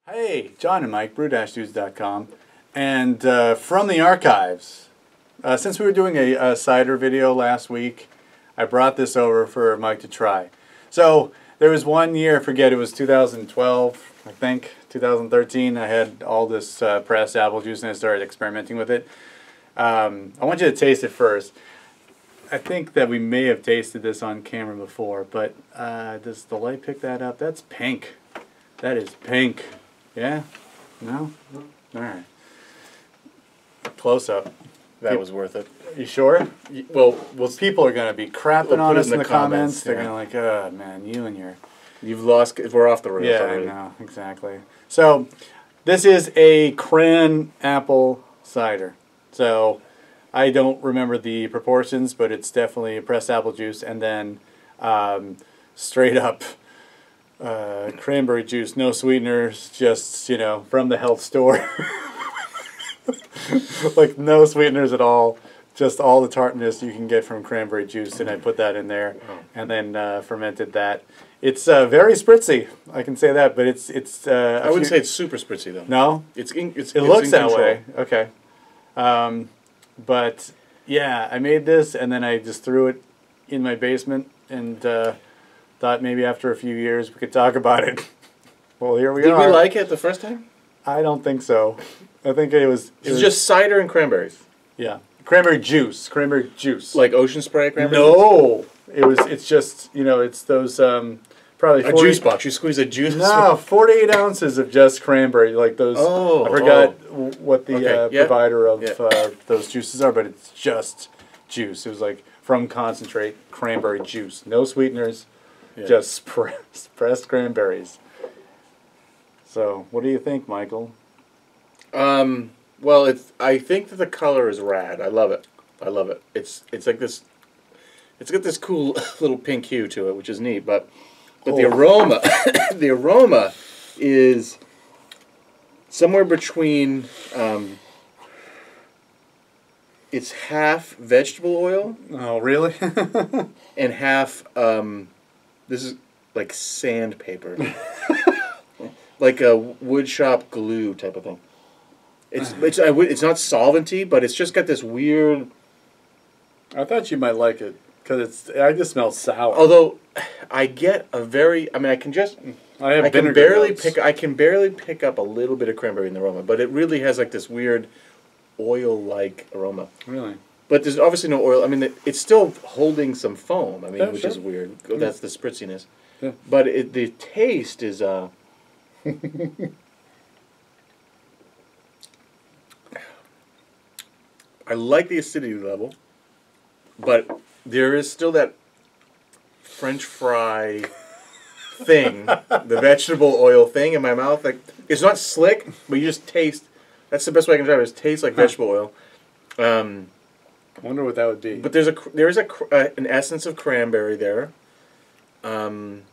Hey, John and Mike, Brew-Dudes.com, and from the archives. Since we were doing a cider video last week, I brought this over for Mike to try. So there was one year, I forget, it was 2012, I think, 2013. I had all this pressed apple juice and I started experimenting with it. I want you to taste it first. I think that we may have tasted this on camera before, but does the light pick that up? That's pink. That is pink. Yeah? No? Alright. Close up. That was worth it. You sure? Well, people are going to be crapping on us in the comments. They're yeah. going to like, oh man, you and your... You've lost... We're off the rails yeah, already. I know. Exactly. So, this is a cran apple cider. So, I don't remember the proportions, but it's definitely pressed apple juice and then straight up cranberry juice, no sweeteners, just, you know, from the health store. Like no sweeteners at all, just all the tartness you can get from cranberry juice, and I put that in there and then fermented that. It's very spritzy, I can say that, but it's I wouldn't say it's super spritzy though. No? It looks that way. Okay. But yeah, I made this and then I just threw it in my basement and thought maybe after a few years we could talk about it. Well, here we are. Did we like it the first time? I don't think so. I think it was... It's just cider and cranberries. Yeah. Cranberry juice. Cranberry juice. Like ocean spray cranberry No! It's just, you know, it's those, probably 40... A juice box. You squeeze a juice... No, 48 ounces of just cranberry. Like those... Oh. I forgot what the Yep. provider of those juices are, but it's just juice. It was like from concentrate cranberry juice. No sweeteners. Yeah. Just pressed cranberries. So, what do you think, Michael? Well, I think that the color is rad. I love it. I love it. It's like this. It's got this cool little pink hue to it, which is neat. But the aroma, the aroma is somewhere between. It's half vegetable oil. Oh, really? And half. This is like sandpaper. Like a wood shop glue type of thing. It's not solventy, but it's just got this weird. I thought you might like it because I just smell sour. Although I get a very, I mean, I can barely pick up a little bit of cranberry in the aroma, but it really has like this weird oil-like aroma. Really. But there's obviously no oil. I mean, it's still holding some foam. I mean, which is weird. Yeah. That's the spritziness. Yeah. But the taste is. I like the acidity level, but there is still that French fry thing, the vegetable oil thing in my mouth. Like it's not slick, but you just taste. That's the best way I can describe it. It tastes like vegetable oil. I wonder what that would be. But there is an essence of cranberry there. And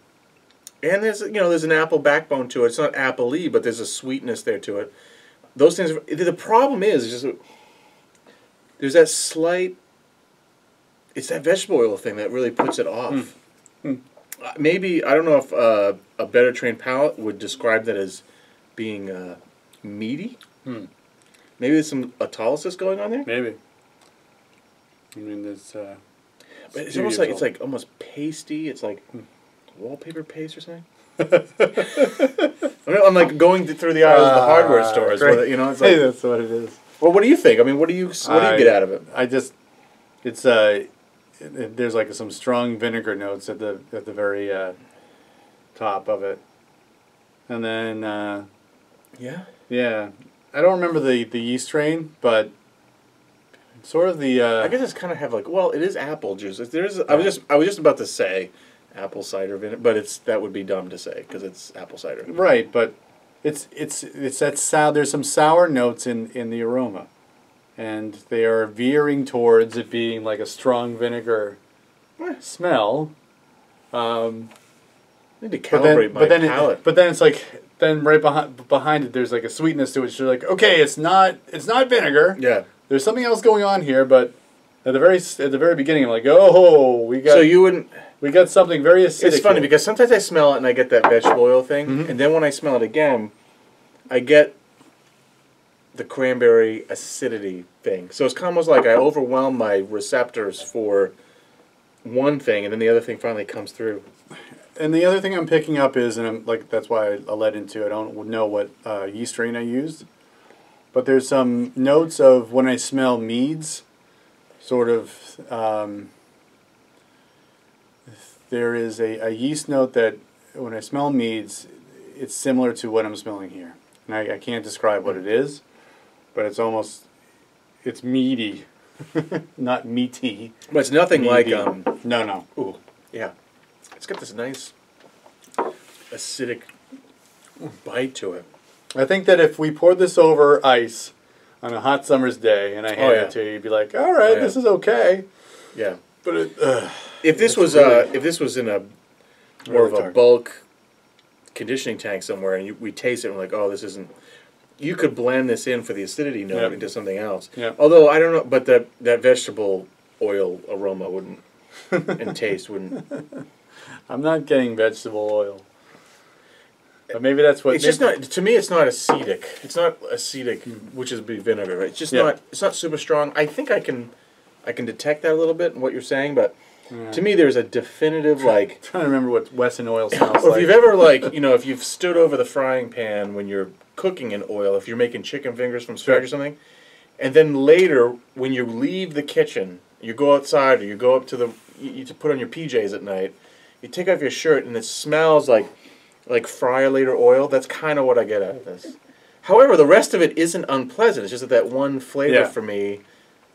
there's an apple backbone to it. It's not apple-y, but there's a sweetness there to it. Those things. The problem is just there's that slight. It's that vegetable oil thing that really puts it off. Maybe I don't know if a better trained palate would describe that as being meaty. Maybe there's some autolysis going on there. Maybe. I mean, there's. But it's almost like it's almost pasty. It's like. Wallpaper paste or something? I'm like going through the aisles of the hardware stores. Where, you know, it's like, hey, that's what it is. Well, what do you think? I mean, what do you get out of it? It's there's like some strong vinegar notes at the very top of it, and then yeah. I don't remember the yeast strain, but sort of the. I guess it's kind of have like it is apple juice. I was just about to say. Apple cider vinegar, but that would be dumb to say because it's apple cider. Right, but it's that sour. There's some sour notes in the aroma, and they are veering towards it being like a strong vinegar smell. Need to calibrate my palate. But then it's like right behind it. There's like a sweetness to it. So you're like, okay, it's not vinegar. Yeah. There's something else going on here, but at the very beginning, I'm like, oh, we got. So you wouldn't. We got something very acidic. It's funny because sometimes I smell it and I get that vegetable oil thing, and then when I smell it again, I get the cranberry acidity thing. So it's almost like I overwhelm my receptors for one thing, and then the other thing finally comes through. And the other thing I'm picking up is, and that's why I led into, I don't know what yeast strain I used, but there's some notes of when I smell meads, sort of, there is a yeast note that when I smell meads, it's similar to what I'm smelling here. And I can't describe what it is, but it's almost, it's meaty, not meaty. But it's nothing meaty. like, No. Ooh, yeah. It's got this nice acidic bite to it. I think that if we poured this over ice on a hot summer's day and I handed it to you, you'd be like, all right, this is okay. Yeah. But it, if this was in a more of a bulk conditioning tank somewhere, and we taste it and we're like, oh, this isn't. You could blend this in for the acidity note into something else. Yeah. Although I don't know, but that vegetable oil aroma wouldn't and taste wouldn't. I'm not getting vegetable oil. But maybe that's what. It's just not. To me, it's not acetic. It's not acetic, which is vinegar. Right? It's just not. It's not super strong. I think I can detect that a little bit in what you're saying, but. To me, there's a definitive, like... I'm trying to remember what Wesson oil smells like. If you've ever, like, if you've stood over the frying pan when you're cooking in oil, if you're making chicken fingers from scratch or something, and then later, when you leave the kitchen, you go outside or you go up to the... You put on your PJs at night, you take off your shirt and it smells like fryer later oil. That's kind of what I get out of this. However, the rest of it isn't unpleasant. It's just that one flavor for me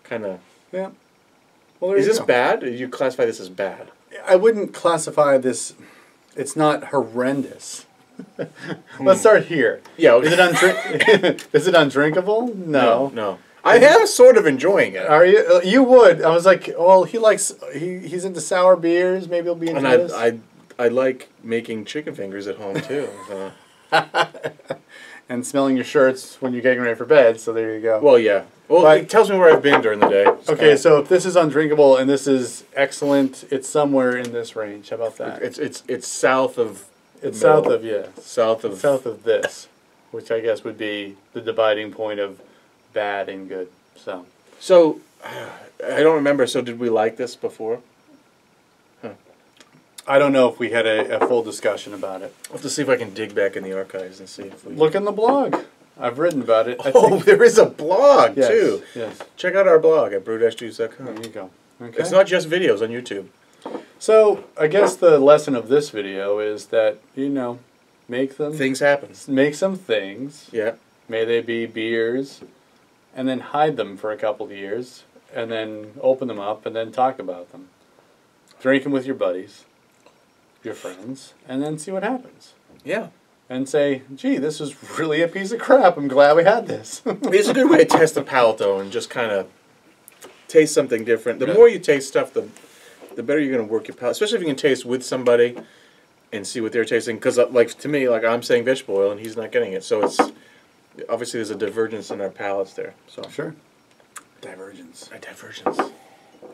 kind of... Yeah. Well, is this bad? Or do you classify this as bad? I wouldn't classify this. It's not horrendous. Let's start here. Yeah. Is it is it undrinkable? No. No. I am sort of enjoying it. Are you? You would. I was like, well, he's into sour beers. Maybe he'll be into this. I like making chicken fingers at home too. So. And smelling your shirts when you're getting ready for bed. So there you go. Well, yeah. Well, it tells me where I've been during the day. Okay, so if this is undrinkable and this is excellent, it's somewhere in this range. How about that? It's south of. It's south of south of this, which I guess would be the dividing point of bad and good. So I don't remember. So did we like this before? I don't know if we had a full discussion about it. I'll have to see if I can dig back in the archives and see if we... Look in the blog. I've written about it. There is a blog, too. Yes. Check out our blog at brew-dudes.com. There you go. Okay. It's not just videos on YouTube. So, I guess the lesson of this video is that, make them... Things happen. Make some things. Yeah. May they be beers, and then hide them for a couple of years, and then open them up, and then talk about them. Drink them with your buddies. Your friends, and then see what happens. Yeah. And say, gee, this is really a piece of crap. I'm glad we had this. It's a good way to test the palate, though, and just kind of taste something different. The more you taste stuff, the better you're going to work your palate, especially if you can taste with somebody and see what they're tasting. Because, to me, I'm saying vegetable oil, and he's not getting it. So it's obviously there's a divergence in our palates there. So sure. Divergence. A divergence.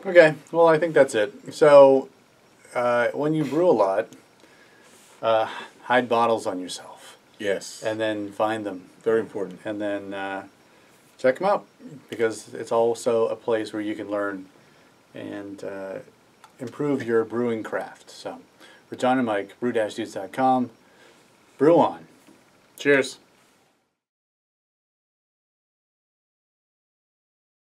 Okay, well, I think that's it. So... when you brew a lot, hide bottles on yourself. Yes. And then find them. Very important. And then check them out, because it's also a place where you can learn and improve your brewing craft. So, for John and Mike, brew-dudes.com, brew on. Cheers.